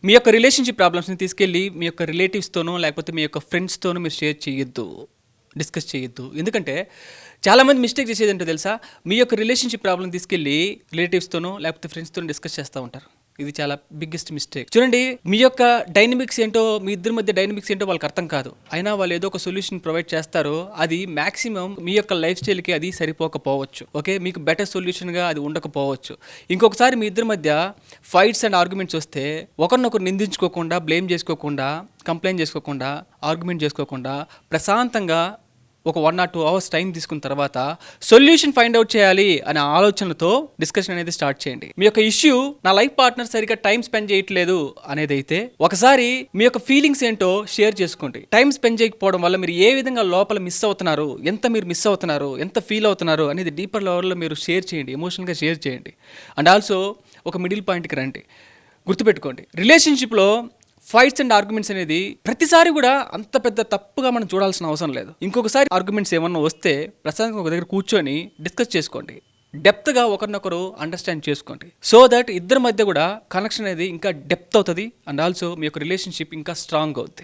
మీ యొక్క రిలేషన్‌షిప్ ప్రాబ్లమ్స్‌ని తీసుకెళ్ళి మీ యొక్క రిలేటివ్స్‌తోనో, లేకపోతే మీ యొక్క ఫ్రెండ్స్‌తోనో మీరు షేర్ చేయొద్దు. డిస్కస్ చేయొద్దు. ఎందుకంటే చాలామంది మిస్టేక్ చేసేదేంటో తెలుసా? మీ యొక్క రిలేషన్‌షిప్ ప్రాబ్లమ్ తీసుకెళ్ళి రిలేటివ్స్‌తోనో, లేకపోతే ఫ్రెండ్స్‌తోనో డిస్కస్ చేస్తా ఉంటారు. ఇది చాలా బిగ్గెస్ట్ మిస్టేక్. చూడండి, మీ యొక్క డైనమిక్స్ ఏంటో, మీ ఇద్దరి మధ్య డైనమిక్స్ ఏంటో వాళ్ళకి అర్థం కాదు. అయినా వాళ్ళు ఏదో ఒక సొల్యూషన్ ప్రొవైడ్ చేస్తారు. అది మాక్సిమం మీ యొక్క లైఫ్ స్టైల్‌కి అది సరిపోకపోవచ్చు. ఓకే, మీకు బెటర్ సొల్యూషన్‌గా అది ఉండకపోవచ్చు. ఇంకొకసారి మీ ఇద్దరి మధ్య ఫైట్స్ అండ్ ఆర్గ్యుమెంట్స్ వస్తే ఒకరినొకరు నిందించుకోకుండా, బ్లేమ్ చేసుకోకుండా, కంప్లైంట్ చేసుకోకుండా, ఆర్గ్యుమెంట్ చేసుకోకుండా ప్రశాంతంగా ఒక 1 or 2 అవర్స్ టైం తీసుకున్న తర్వాత సొల్యూషన్ ఫైండ్ అవుట్ చేయాలి అనే ఆలోచనతో డిస్కషన్ అనేది స్టార్ట్ చేయండి. మీ యొక్క ఇష్యూ నా లైఫ్ పార్ట్నర్ సరిగ్గా టైం స్పెండ్ చేయట్లేదు అనేది అయితే ఒకసారి మీ యొక్క ఫీలింగ్స్ ఏంటో షేర్ చేసుకోండి. టైం స్పెండ్ చేయకపోవడం వల్ల మీరు ఏ విధంగా లోపల మిస్ అవుతున్నారు, ఎంత మీరు మిస్ అవుతున్నారు, ఎంత ఫీల్ అవుతున్నారు అనేది డీపర్ లెవెల్లో మీరు షేర్ చేయండి, ఎమోషనల్గా షేర్ చేయండి. అండ్ ఆల్సో ఒక మిడిల్ పాయింట్కి రండి. గుర్తుపెట్టుకోండి, రిలేషన్షిప్లో ఫైట్స్ అండ్ ఆర్గ్యుమెంట్స్ అనేది ప్రతిసారి కూడా అంత పెద్ద తప్పుగా మనం చూడాల్సిన అవసరం లేదు. ఇంకొకసారి ఆర్గ్యుమెంట్స్ ఏమన్నా వస్తే ప్రశాంతంగా ఒక దగ్గర కూర్చొని డిస్కస్ చేసుకోండి. డెప్త్గా ఒకరినొకరు అండర్స్టాండ్ చేసుకోండి. సో దట్ ఇద్దరి మధ్య కూడా కనెక్షన్ అనేది ఇంకా డెప్త్ అవుతుంది. అండ్ ఆల్సో మీ యొక్క రిలేషన్షిప్ ఇంకా స్ట్రాంగ్ అవుతుంది.